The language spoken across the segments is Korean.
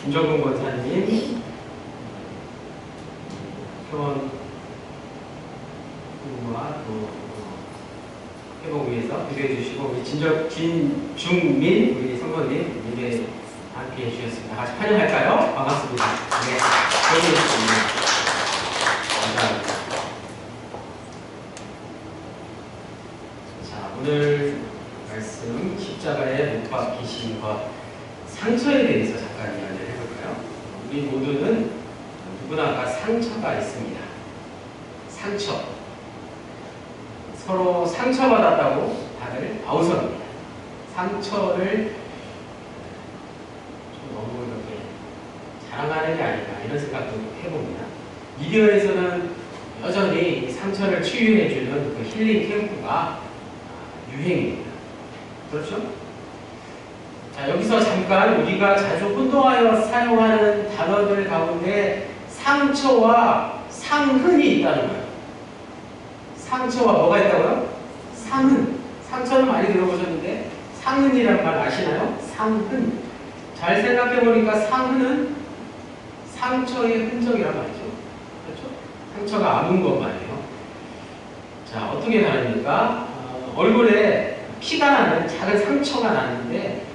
김정근 권사님, 회원 부와 또 회복 위해서 기도해 주시고, 우리 진중민 우리 성도님 예배 함께 해주셨습니다. 같이 환영할까요? 반갑습니다. 네, 감사합니다. 자, 오늘 말씀 십자가에 못 박히신 것, 상처에 대해서 잠깐 이야기를 해볼까요? 우리 모두는 누구나가 상처가 있습니다. 상처. 서로 상처받았다고 다들 아우성입니다. 상처를 좀 너무 이렇게 자랑하는 게 아닌가 이런 생각도 해봅니다. 미디어에서는 여전히 상처를 치유해주는 그 힐링 캠프가 유행입니다. 그렇죠? 자, 여기서 잠깐 우리가 자주 혼동하여 사용하는 단어들 가운데 상처와 상흔이 있다는 거예요. 상처와 뭐가 있다고요? 상흔. 상처는 많이 들어보셨는데 상흔이라는 말 아시나요? 상흔. 잘 생각해보니까 상흔은 상처의 흔적이란 말이죠. 그렇죠? 상처가 아문 것 말이에요. 자, 어떻게 다릅니까? 얼굴에 피가 나는 작은 상처가 나는데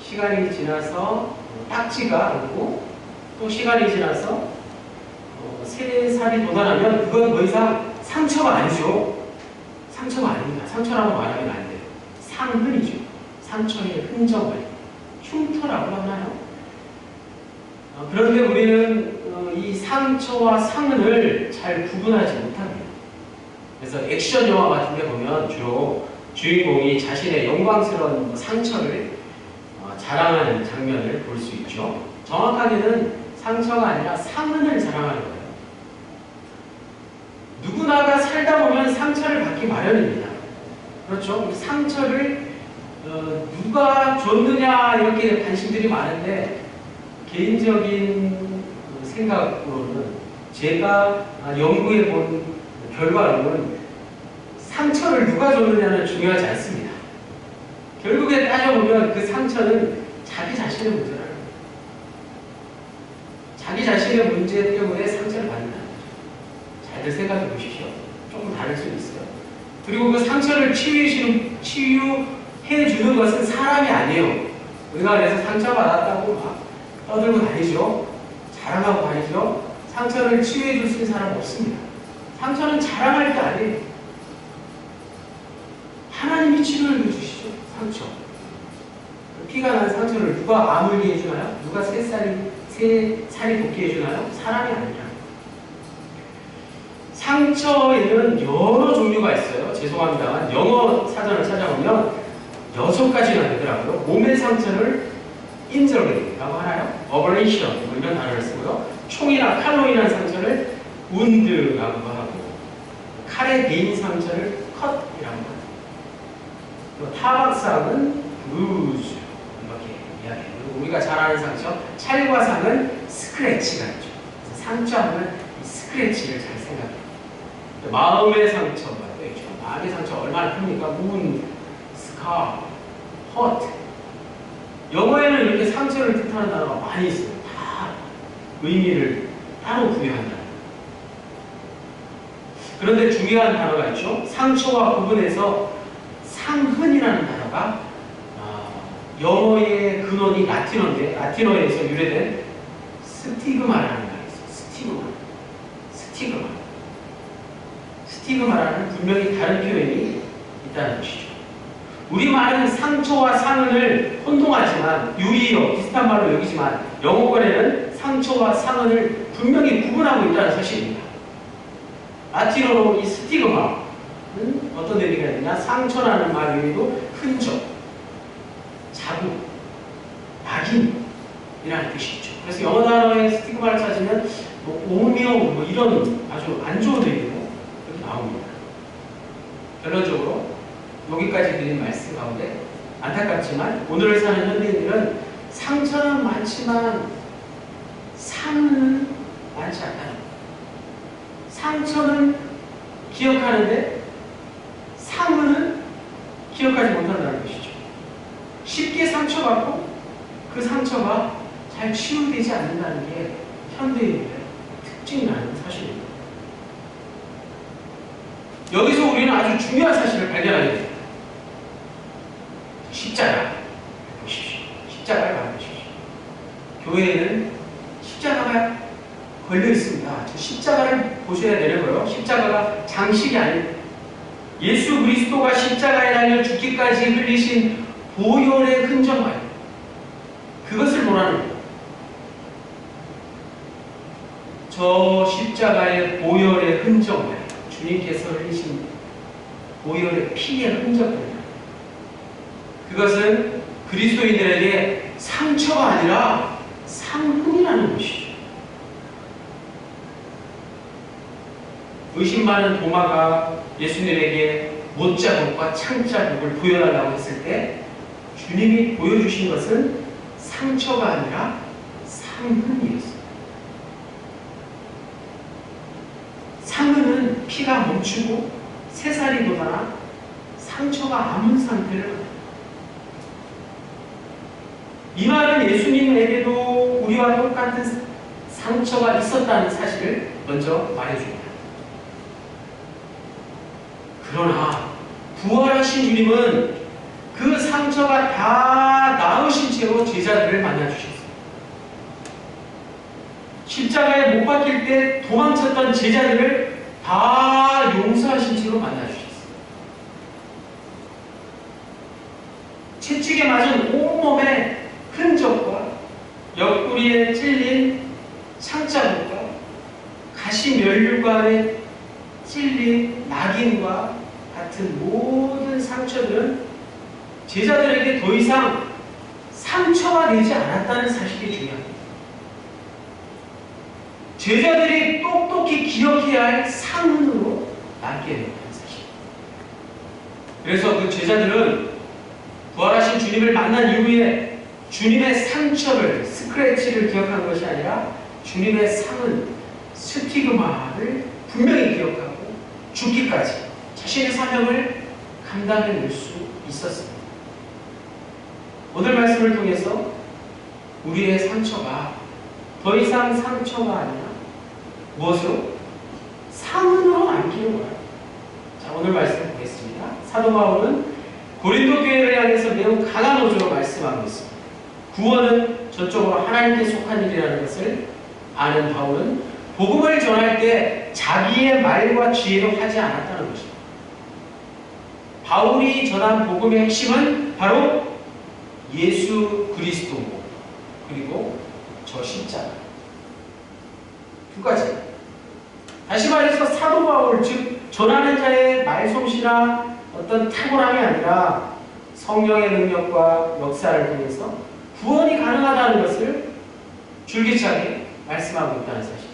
시간이 지나서 딱지가 앉고 또 시간이 지나서 3살이 돋아나면 그건 더 이상 상처가 아니죠. 상처가 아닙니다. 상처라고 말하면 안 돼요. 상흔이죠. 상처의 흔적을 흉터라고 하나요? 그런데 우리는 이 상처와 상흔을 잘 구분하지 못합니다. 그래서 액션 영화 같은 데 보면 주로 주인공이 자신의 영광스러운 상처를 자랑하는 장면을 볼 수 있죠. 정확하게는 상처가 아니라 상흔을 자랑하는 거예요. 누구나가 살다 보면 상처를 받기 마련입니다. 그렇죠? 상처를 누가 줬느냐 이렇게 관심들이 많은데 개인적인 생각으로는 제가 연구해 본 결과로는 상처를 누가 줬느냐는 중요하지 않습니다. 결국에 따져보면 그 상처는 자기 자신의 문제라는 거예요. 자기 자신의 문제 때문에 상처를 받는다는 거죠. 잘들 생각해 보십시오. 조금 다를 수 있어요. 그리고 그 상처를 치유해 주는 것은 사람이 아니에요. 우리가 그래서 상처받았다고 막 떠들고 다니죠. 자랑하고 다니죠. 상처를 치유해 줄 수 있는 사람은 없습니다. 상처는 자랑할 게 아니에요. 하나님이 치료를 해주시죠. 상처. 피가 난 상처를 누가 아물게 해주나요? 누가 새 살이 돋게 해주나요? 사람이 아니라. 상처에는 여러 종류가 있어요. 죄송합니다만 영어 사전을 찾아보면 6가지나 되더라고요. 몸의 상처를 injury라고 하나요? abrasion 뭐 이런 단어를 쓰고요. 총이나 칼로 인한 상처를 wound라고도 하고, 칼에 베인 상처를 cut이라고 합니다. 타박상은 bruise 이렇게 이야기해요. 그리고 우리가 잘 아는 상처, 찰과상은 스크래치가 있죠. 상처하면 이 스크래치를 잘 생각해요. 마음의 상처가 또 있죠. 마음의 상처 얼마나 큽니까? wound, scar, hurt. 영어에는 이렇게 상처를 뜻하는 단어가 많이 있어요. 다 의미를 따로 부여한다. 그런데 중요한 단어가 있죠. 상처와 구분해서 상흔이라는 단어가 영어의 근원이 라틴어인데 라틴어에서 유래된 스티그마라는 단어가 있어요. 스티그마라는 분명히 다른 표현이 있다는 것이죠. 우리말은 상처와 상흔을 혼동하지만 유의어 비슷한 말로 여기지만 영어권에는 상처와 상흔을 분명히 구분하고 있다는 사실입니다. 라틴어로 이 스티그마는 어떤 의미가 있느냐? 상처라는 말 외에도 흔적, 자국, 낙인이라는 뜻이 있죠. 그래서 영어 단어에 스티그마를 찾으면 뭐 오명 뭐 이런 아주 안 좋은 의미로 이렇게 나옵니다. 결론적으로 여기까지 드린 말씀 가운데 안타깝지만 오늘을 사는 현대인들은 상처는 많지만 상은 많지 않다는 거예요. 상처는 기억하는데 상은 기억하지 못한다는 것이죠. 쉽게 상처받고 그 상처가 잘 치유되지 않는다는 게 현대인의 특징이라는 사실입니다. 여기서 우리는 아주 중요한 사실을 발견하게 됩니다. 십자가 보십시오. 십자가를 바라보십시오. 교회에는 십자가가 걸려 있습니다. 저 십자가를 보셔야 되고요. 십자가가 장식이 아닙니다. 예수 그리스도가 십자가에 달려 죽기까지 흘리신 보혈의 흔적 말이에요. 그것을 보라는 거예요. 저 십자가의 보혈의 흔적 말이에요. 주님께서 흘리신 보혈의 피의 흔적입니다. 그것은 그리스도인들에게 상처가 아니라 상흔이라는 것이죠. 의심 많은 도마가 예수님에게 못자국과 창자국을 보여달라고 했을 때 주님이 보여주신 것은 상처가 아니라 상흔이었어요. 상흔은 피가 멈추고 새살이 돋아나 상처가 아문 상태를 말합니다. 이 말은 예수님에게도 우리와 똑같은 상처가 있었다는 사실을 먼저 말해줍니다. 그러나 부활하신 주님은 그 상처가 다 나으신 채로 제자들을 만나주셨어요. 십자가에 못 박힐 때 도망쳤던 제자들을 다 용서하신 채로 만나주셨어요. 채찍에 맞은 온몸의 흔적과 옆구리에 찔린 창자국과 가시 면류관에 찔린 낙인과 같은 모든 상처들은 제자들에게 더 이상 상처가 되지 않았다는 사실이 중요합니다. 제자들이 똑똑히 기억해야 할 상흔으로 남게 된다는 사실. 그래서 그 제자들은 부활하신 주님을 만난 이후에 주님의 상처를, 스크래치를 기억한 것이 아니라 주님의 상흔, 스티그마를 분명히 기억하고 죽기까지 자신의 사명을 감당해낼 수 있었습니다. 오늘 말씀을 통해서 우리의 상처가 더 이상 상처가 아니라 무엇으로? 상흔으로 남기는 거예요. 자, 오늘 말씀 보겠습니다. 사도 바울은 고린도 교회를 향해서 매우 강한 어조로 말씀하고 있습니다. 구원은 전적으로 하나님께 속한 일이라는 것을 아는 바울은 복음을 전할 때 자기의 말과 지혜로 하지 않았다는 것입니다. 바울이 전한 복음의 핵심은 바로 예수 그리스도고 그리고 저 십자가 두 가지. 다시 말해서 사도 바울 즉 전하는 자의 말솜씨나 어떤 탁월함이 아니라 성령의 능력과 역사를 통해서 구원이 가능하다는 것을 줄기차게 말씀하고 있다는 사실이죠.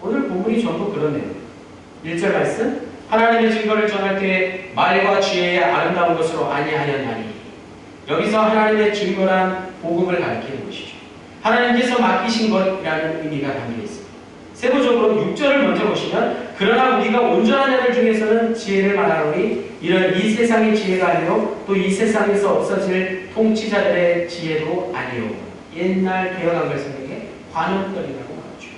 오늘 본문이 전부 그런 내용입니다. 1절 말씀 하나님의 증거를 전할 때 말과 지혜의 아름다운 것으로 아니하였나니 여기서 하나님의 증거란 복음을 가리키는 것이죠. 하나님께서 맡기신 것이라는 의미가 담겨 있습니다. 세부적으로 6절을 먼저 보시면 그러나 우리가 온전한 자들 중에서는 지혜를 말하노니 이런 이 세상의 지혜가 아니요 또 이 세상에서 없어질 통치자들의 지혜도 아니요. 옛날 개혁한글 성경에 관원떨이라고 말하죠.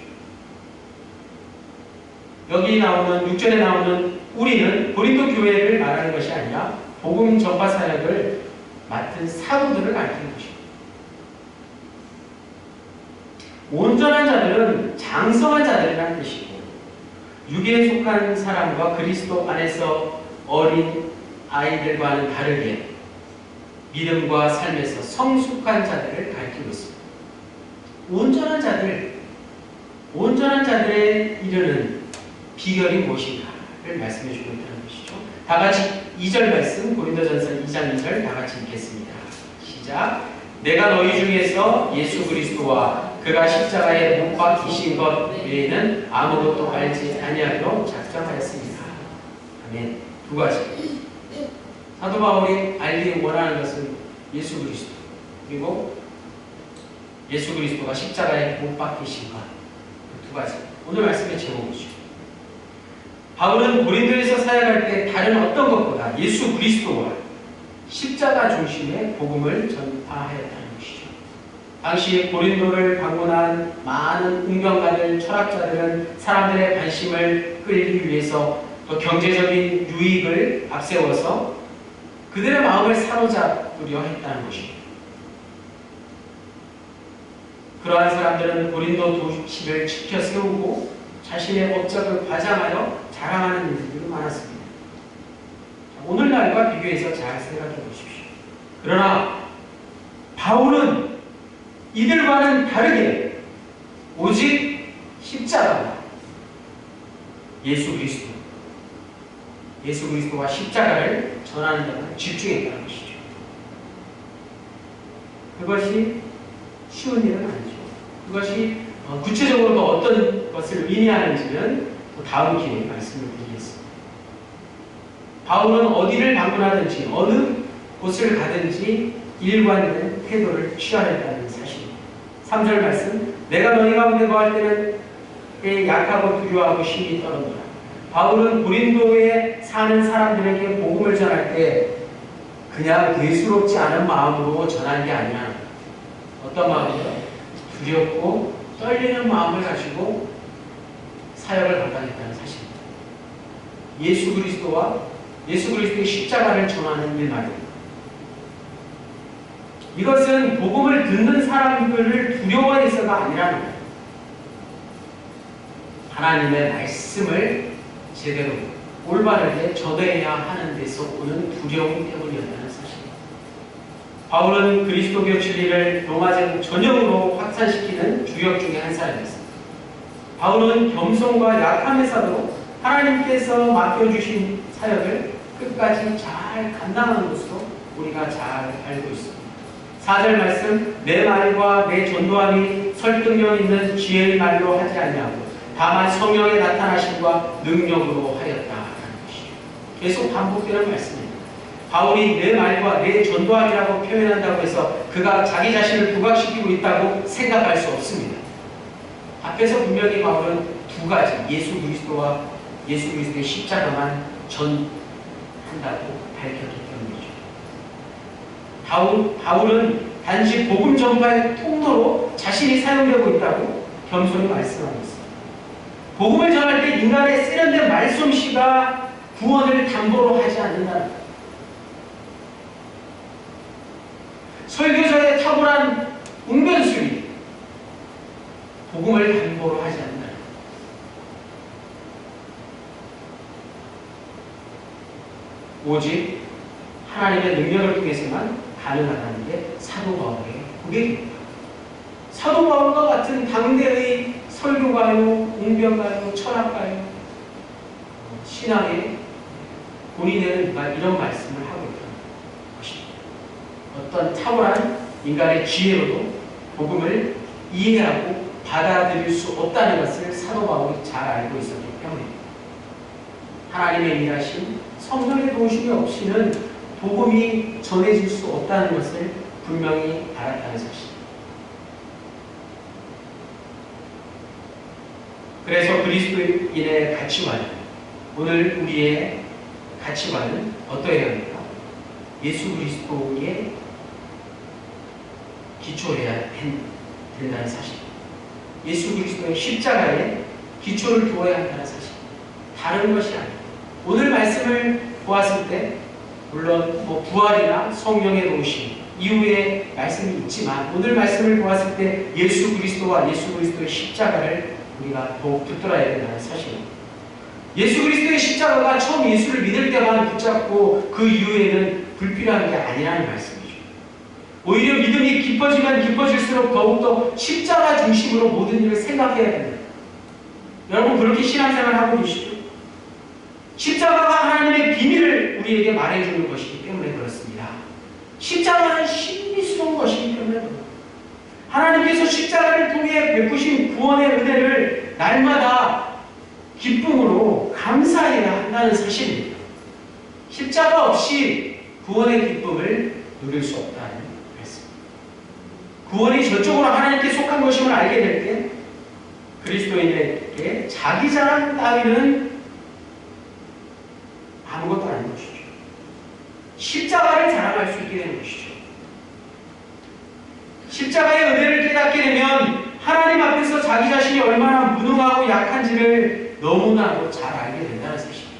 여기 나오는 6절에 나오는 우리는 고린도 교회를 말하는 것이 아니라 복음 전파 사역을 맡은 사도들을 가리키는 것입니다. 온전한 자들은 장성한 자들이라는 뜻이고 육에 속한 사람과 그리스도 안에서 어린 아이들과는 다르게 믿음과 삶에서 성숙한 자들을 가리키고 있습니다. 온전한 자들에 이르는 비결이 무엇인가를 말씀해 주고 있다는 것이죠. 다 같이 2절 말씀 고린도전서 2장 2절 다 같이 읽겠습니다. 시작. 내가 너희 중에서 예수 그리스도와 그가 십자가에 못 박히신 것 외에는 아무것도 알지 아니하도록 작정하였습니다. 아멘. 두 가지. 사도 바울이 알기 원하는 것은 예수 그리스도 그리고 예수 그리스도가 십자가에 못 박히신 것. 그 두 가지. 오늘 말씀의 제목이죠. 바울은 고린도에서 사역할 때 다른 어떤 것보다 예수 그리스도와 십자가 중심의 복음을 전파하였다는 것이죠. 당시 고린도를 방문한 많은 웅변가들, 철학자들은 사람들의 관심을 끌기 위해서 또 경제적인 유익을 앞세워서 그들의 마음을 사로잡으려 했다는 것입니다. 그러한 사람들은 고린도 도시를 지켜 세우고 자신의 업적을 과장하여 자랑하는 일들이 많았습니다. 오늘날과 비교해서 잘 생각해 보십시오. 그러나 바울은 이들과는 다르게 오직 십자가와 예수 그리스도와 십자가를 전하는 데만 집중했다는 것이죠. 그것이 쉬운 일은 아니죠. 그것이 구체적으로 또 어떤 것을 의미하는지는 또 다음 기회에 말씀을 드리겠습니다. 바울은 어디를 방문하든지 어느 곳을 가든지 일관된 태도를 취하였다는 사실입니다. 3절 말씀, 내가 너희 가운데 거할 때는 약하고 두려워하고 심히 떨었노라. 바울은 고린도에 사는 사람들에게 복음을 전할 때 그냥 대수롭지 않은 마음으로 전한 게 아니라 어떤 마음이요? 두렵고 떨리는 마음을 가지고 사역을 감당했다는 사실입니다. 예수 그리스도의 십자가를 전하는 일 말입니다. 이것은 복음을 듣는 사람들을 두려워해서가 아니라는 거예요. 하나님의 말씀을 제대로 올바르게 전해야 하는 데서 오는 두려움 때문이었다는 사실입니다. 바울은 그리스도교 진리를 로마 제국 전역으로 확산시키는 주역 중에 한 사람이었습니다. 바울은 겸손과 약함에서도 하나님께서 맡겨주신 사역을 끝까지 잘 감당하는 것으로 우리가 잘 알고 있습니다. 4절 말씀, 내 말과 내 전도함이 설득력 있는 지혜의 말로 하지 아니하고 다만 성령의 나타나심과 능력으로 하였다라는 것이죠. 계속 반복되는 말씀입니다. 바울이 내 말과 내 전도함이라고 표현한다고 해서 그가 자기 자신을 부각시키고 있다고 생각할 수 없습니다. 앞에서 분명히 바울은 두 가지, 예수 그리스도의 십자가만 전한다고 밝혔기 때문이죠. 바울은 단지 복음 전파의 통로로 자신이 사용되고 있다고 겸손히 말씀하고 있습니다. 복음을 전할 때 인간의 세련된 말솜씨가 구원을 담보로 하지 않는다는 것. 설교자의 탁월한 웅변술이 복음을 담보로 하지 않는다는 것. 오직 하나님의 능력을 통해서만 가능하다는 게 사도 바울의 고백입니다. 사도 바울과 같은 당대의 설교가요, 웅변가요, 철학가요, 신앙의 본인은 이런 말씀을 하고 있다는 것입니다. 어떤 탁월한 인간의 지혜로도 복음을 이해하고 받아들일 수 없다는 것을 사도 바울이 잘 알고 있었기 때문입니다. 하나님의 일하심, 성령의 도우심이 없이는 복음이 전해질 수 없다는 것을 분명히 알았다는 사실. 그래서 그리스도인의 가치관, 오늘 우리의 가치관은 어떠해야 합니까? 예수 그리스도에 기초해야 된다는 사실. 예수 그리스도의 십자가에 기초를 두어야 한다는 사실. 다른 것이 아닙니다. 오늘 말씀을 보았을 때 물론 부활이나 성령의 도우심 이후에 말씀이 있지만 오늘 말씀을 보았을 때 예수 그리스도와 예수 그리스도의 십자가를 우리가 더욱 붙들어야 된다는 사실입니다. 예수 그리스도의 십자가가 처음 예수를 믿을 때만 붙잡고 그 이후에는 불필요한 게 아니라는 말씀이죠. 오히려 믿음이 깊어지면 깊어질수록 더욱더 십자가 중심으로 모든 일을 생각해야 됩니다. 여러분 그렇게 신앙생활 하고 계시죠? 십자가가 하나님의 비밀을 우리에게 말해주는 것이기 때문에 그렇습니다. 십자가는 신비스러운 것이기 때문에 그렇습니다. 하나님께서 십자가를 통해 베푸신 구원의 은혜를 날마다 기쁨으로 감사해야 한다는 사실입니다. 십자가 없이 구원의 기쁨을 누릴 수 없다는 말씀입니다. 구원이 저쪽으로 하나님께 속한 것임을 알게 될 때 그리스도인에게 자기 자랑 따위는 아무것도 아닌 것이죠. 십자가를 자랑할 수 있게 되는 것이죠. 십자가의 은혜를 깨닫게 되면 하나님 앞에서 자기 자신이 얼마나 무능하고 약한지를 너무나도 잘 알게 된다는 사실입니다.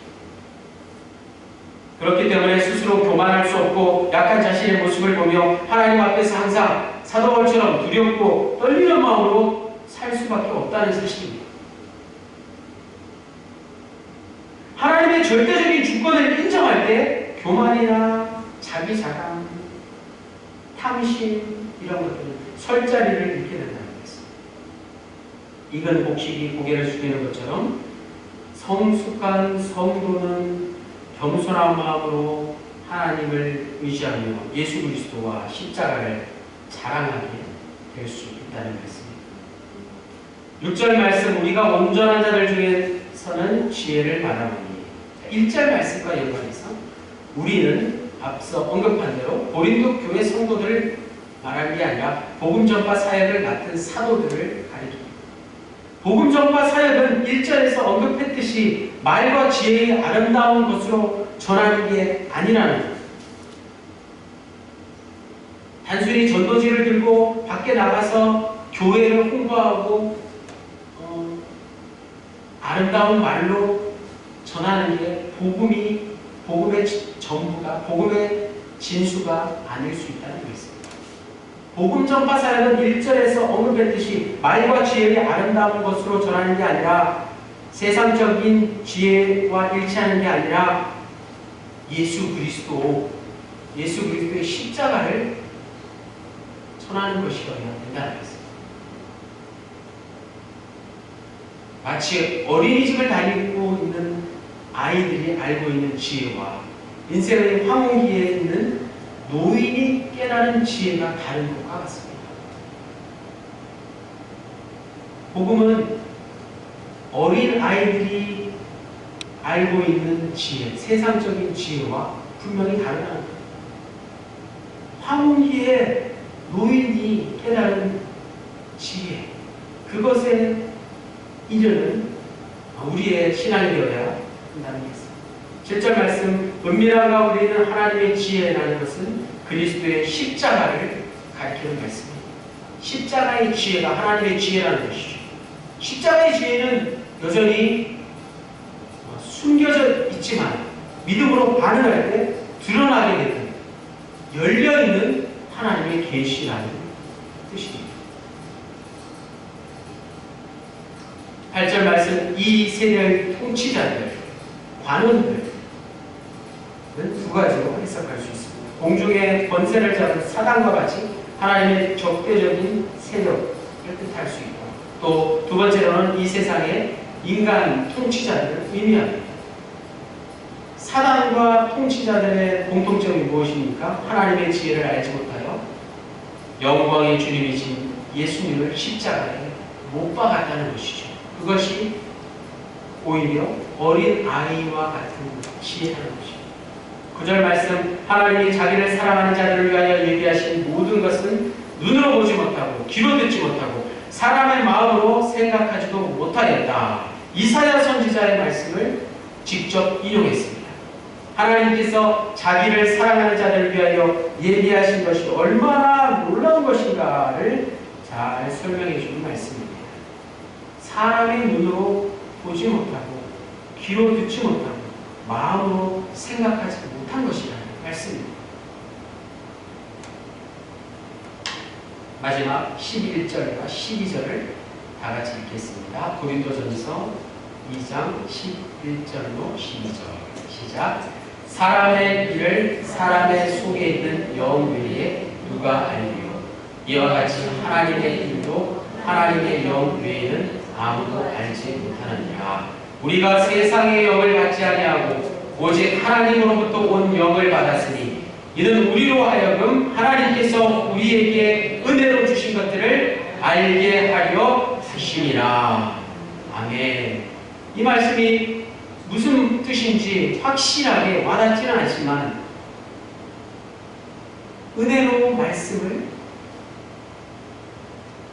그렇기 때문에 스스로 교만할 수 없고 약한 자신의 모습을 보며 하나님 앞에서 항상 사도 바울처럼 두렵고 떨리는 마음으로 살 수밖에 없다는 사실입니다. 하나님의 절대적인 주권을 인정할 때 교만이나 자기 자랑, 탐심 이런 것들은 설 자리를 잃게 된다는 것입니다. 익은 곡식이 고개를 숙이는 것처럼 성숙한 성도는 겸손한 마음으로 하나님을 의지하며 예수 그리스도와 십자가를 자랑하게 될 수 있다는 말씀입니다. 6절 말씀, 우리가 온전한 자들 중에서는 지혜를 받아보니. 1절 말씀과 연관해서 우리는 앞서 언급한 대로 고린도 교회 성도들을 말하는 게 아니라 복음 전파 사역을 맡은 사도들을 가리킵니다. 복음 전파 사역은 1절에서 언급했듯이 말과 지혜의 아름다운 것으로 전하는 게 아니라는 것. 단순히 전도지를 들고 밖에 나가서 교회를 홍보하고 아름다운 말로 전하는 게 복음의 전부가, 복음의 진수가 아닐 수 있다는 것입니다. 복음 전파 사역은 1절에서 언급했듯이 말과 지혜의 아름다운 것으로 전하는 게 아니라 세상적인 지혜와 일치하는 게 아니라 예수 그리스도의 십자가를 전하는 것이어야 된다는 것입니다. 마치 어린이집을 다니고 있는 아이들이 알고 있는 지혜와 인생의 황혼기에 있는 노인이 깨달은 지혜가 다른 것과 같습니다. 복음은 어린 아이들이 알고 있는 지혜, 세상적인 지혜와 분명히 다르다는 것. 황혼기에 노인이 깨달은 지혜, 그것에 이르는 우리의 신앙이 되어야 한다는 것입니다. 7절 말씀, 은밀한 가운데 있는 하나님의 지혜라는 것은 그리스도의 십자가를 가리키는 말씀입니다. 십자가의 지혜가 하나님의 지혜라는 것이죠. 십자가의 지혜는 여전히 숨겨져 있지만 믿음으로 반응할 때 드러나게 되는 열려있는 하나님의 계시라는 뜻입니다. 8절 말씀, 이 세대의 통치자들, 관원들은 두 가지로 해석할 수 있습니다. 공중의 권세를 잡은 사단과 같이 하나님의 적대적인 세력을 뜻할 수 있고, 또 두 번째로는 이 세상의 인간 통치자들을 의미합니다. 사단과 통치자들의 공통점이 무엇입니까? 하나님의 지혜를 알지 못하여 영광의 주님이신 예수님을 십자가에 못 박았다는 것이죠. 그것이 오히려 어린 아이와 같은 지혜라는 것입니다. 9절 말씀, 하나님이 자기를 사랑하는 자들을 위하여 예비하신 모든 것은 눈으로 보지 못하고 귀로 듣지 못하고 사람의 마음으로 생각하지도 못하였다. 이사야 선지자의 말씀을 직접 인용했습니다. 하나님께서 자기를 사랑하는 자들을 위하여 예비하신 것이 얼마나 놀라운 것인가를 잘 설명해 주는 말씀입니다. 사람의 눈으로 보지 못하고 귀로 듣지 못하고 마음으로 생각하지 못한 것이라는 말씀입니다. 마지막 11절과 12절을 다 같이 읽겠습니다. 고린도전서 2장 11절로 12절 시작. 사람의 길을 사람의 속에 있는 영 외에 누가 알리요? 이와 같이 하나님의 일도 하나님의 영 외에는 아무도 알지 못하느니라. 우리가 세상의 영을 받지 아니하고 오직 하나님으로부터 온 영을 받았으니 이는 우리로 하여금 하나님께서 우리에게 은혜로 주신 것들을 알게 하려 하심이라. 아멘. 이 말씀이 무슨 뜻인지 확실하게 와닿지는 않지만 은혜로 말씀을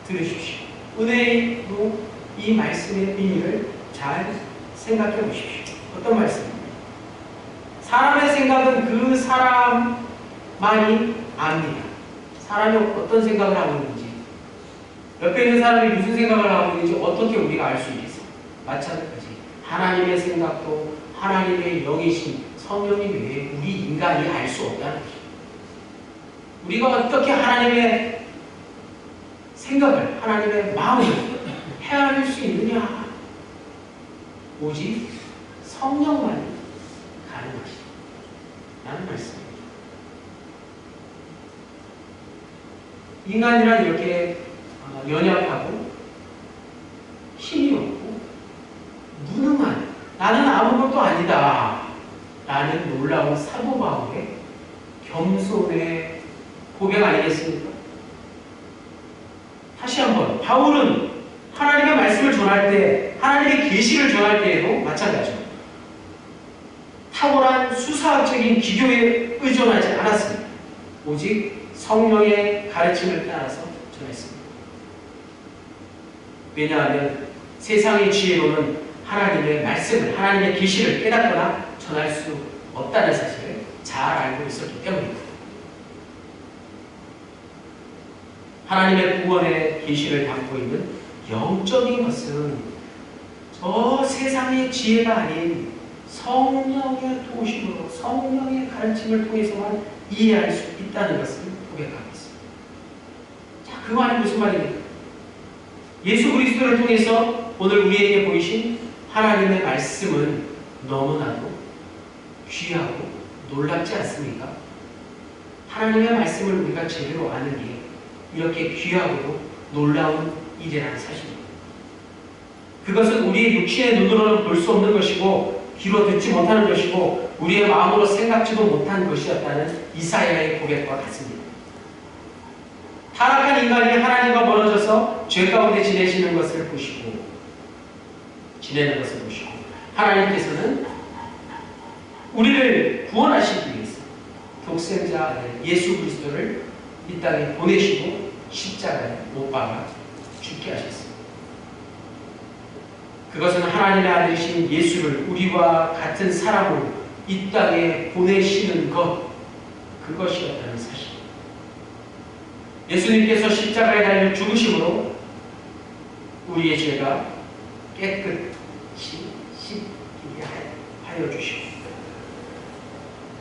들으십시오. 은혜로 이 말씀의 의미를 잘 생각해 보십시오. 어떤 말씀입니까? 사람의 생각은 그 사람만이 압니다. 사람이 어떤 생각을 하고 있는지, 옆에 있는 사람이 무슨 생각을 하고 있는지 어떻게 우리가 알 수 있겠어? 마찬가지. 하나님의 생각도 하나님의 영이신 성령이 외에 우리 인간이 알 수 없다는 것이죠. 우리가 어떻게 하나님의 생각을, 하나님의 마음을 헤아릴 수 있느냐? 오직 성령만이 가능하시다. 라는 말씀입니다. 인간이란 이렇게 연약하고 힘이 없고 무능한, 나는 아무것도 아니다 라는 놀라운 사도 바울의 겸손의 고백 아니겠습니까? 다시 한번 바울은 하나님의 말씀을 전할 때, 하나님의 계시를 전할 때에도 마찬가지죠. 탁월한 수사학적인 기교에 의존하지 않았습니다. 오직 성령의 가르침을 따라서 전했습니다. 왜냐하면 세상의 지혜로는 하나님의 말씀을, 하나님의 계시를 깨닫거나 전할 수 없다는 사실을 잘 알고 있었기 때문입니다. 하나님의 구원의 계시를 담고 있는 영적인 것은 저 세상의 지혜가 아닌 성령의 도우심으로, 성령의 가르침을 통해서만 이해할 수 있다는 것을 고백하고 있습니다. 자, 그 말이 무슨 말입니까? 예수 그리스도를 통해서 오늘 우리에게 보이신 하나님의 말씀은 너무나도 귀하고 놀랍지 않습니까? 하나님의 말씀을 우리가 제대로 아는 게 이렇게 귀하고 놀라운 일이라는 사실입니다. 그것은 우리의 육신의 눈으로는 볼 수 없는 것이고 귀로 듣지 못하는 것이고 우리의 마음으로 생각지도 못한 것이었다는 이사야의 고백과 같습니다. 타락한 인간이 하나님과 멀어져서 죄 가운데 지내는 것을 보시고 하나님께서는 우리를 구원하시기 위해서 독생자 아들 예수 그리스도를 이 땅에 보내시고 십자가에 못 박아 죽게 하셨습니다. 그것은 하나님의 아들이신 예수를 우리와 같은 사람으로 이 땅에 보내시는 것, 그것이었다는 사실. 예수님께서 십자가에 달려 죽으심으로 우리의 죄가 깨끗이 씻기게 하여 주시고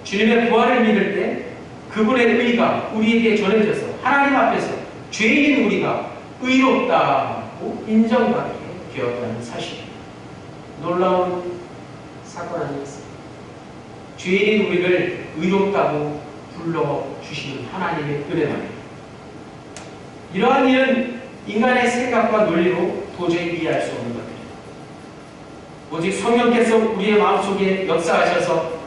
주님의 부활을 믿을 때 그분의 의가 우리에게 전해져서 하나님 앞에서 죄인인 우리가 의롭다고 인정받게 되었다는 사실. 놀라운 사건 아니었습니까? 죄인인 우리를 의롭다고 불러주시는 하나님의 은혜 말입니다. 이러한 일은 인간의 생각과 논리로 도저히 이해할 수 없는 것들입니다. 오직 성령께서 우리의 마음속에 역사하셔서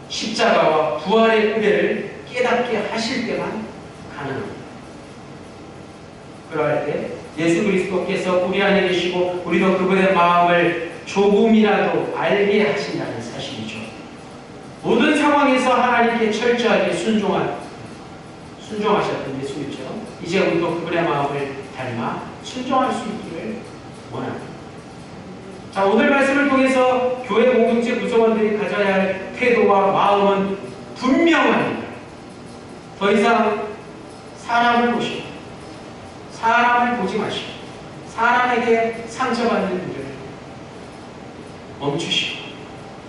십자가와 부활의 은혜를 깨닫게 하실 때만 가능합니다. 그럴 때 예수 그리스도께서 우리 안에 계시고 우리도 그분의 마음을 조금이라도 알게 하신다는 사실이죠. 모든 상황에서 하나님께 철저하게 순종하셨던 예수님처럼 이제 우리도 그분의 마음을 닮아 순종할 수 있기를 원합니다. 자, 오늘 말씀을 통해서 교회 공동체 구성원들이 가져야 할 태도와 마음은 분명합니다. 더 이상 사람을 보시고 사람을 보지 마시고 사람에게 상처받는 일을 멈추시고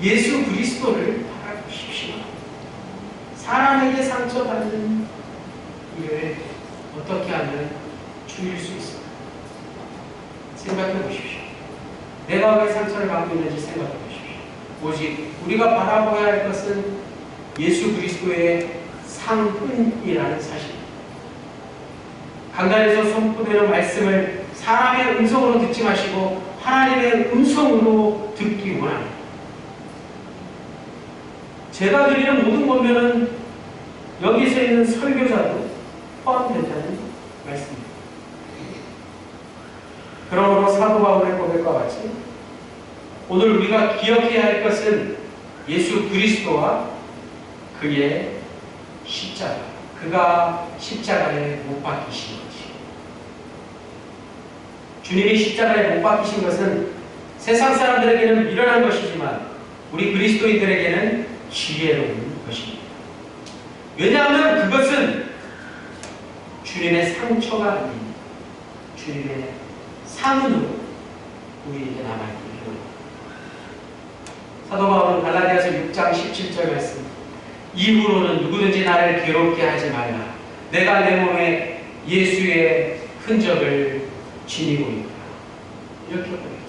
예수 그리스도를 바라보십시오. 사람에게 상처받는 일을 어떻게 하면 줄일 수 있을까? 생각해 보십시오. 내가 왜 상처를 받고 있는지 생각해 보십시오. 오직 우리가 바라봐야 할 것은 예수 그리스도의 상흔이라는 사실입니다. 강단에서 선포되는 말씀을 사람의 음성으로 듣지 마시고 하나님의 음성으로 듣기 원합니다. 제가 드리는 모든 권면은 여기서 있는 설교자도 포함된다는 말씀입니다. 그러므로 사도 바울의 고백과 같이 오늘 우리가 기억해야 할 것은 예수 그리스도와 그의 십자가, 그가 십자가에 못 박히신 것이요. 주님이 십자가에 못 박히신 것은 세상 사람들에게는 미련한 것이지만 우리 그리스도인들에게는 지혜로운 것입니다. 왜냐하면 그것은 주님의 상처가 아닙니다. 주님의 상흔으로 우리에게 남아있기 때문입니다. 사도 바울은 갈라디아서 6장 17절 말씀, 이후로는 누구든지 나를 괴롭게 하지 말라. 내가 내 몸에 예수의 흔적을 지니고 있다. 이렇게 보였습니다.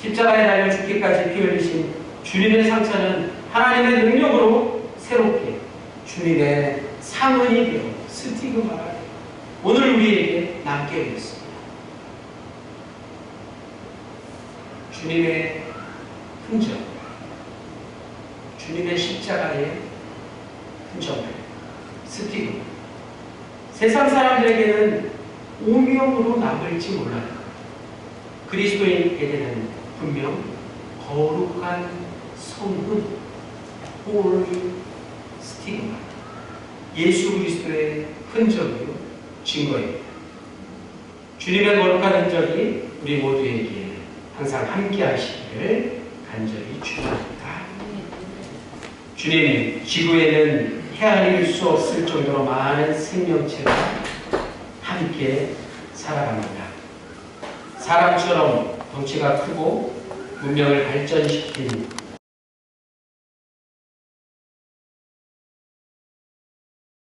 십자가에 달려 죽기까지 피 흘리신 주님의 상처는 하나님의 능력으로 새롭게 주님의 상흔이 되어 스티그마가 오늘 우리에게 남게 되었습니다. 주님의 흔적, 주님의 십자가의 흔적을 스티그마, 세상 사람들에게는 오명으로 남을지 몰라요. 그리스도인에게는 분명 거룩한 성흔, 홀리 스티그마, 예수 그리스도의 흔적이요 증거입니다. 주님의 거룩한 흔적이 우리 모두에게 항상 함께 하시기를 간절히 축원합니다. 주님, 지구에는 헤아릴 수 없을 정도로 많은 생명체가 함께 살아갑니다. 사람처럼 덩치가 크고 문명을 발전시킨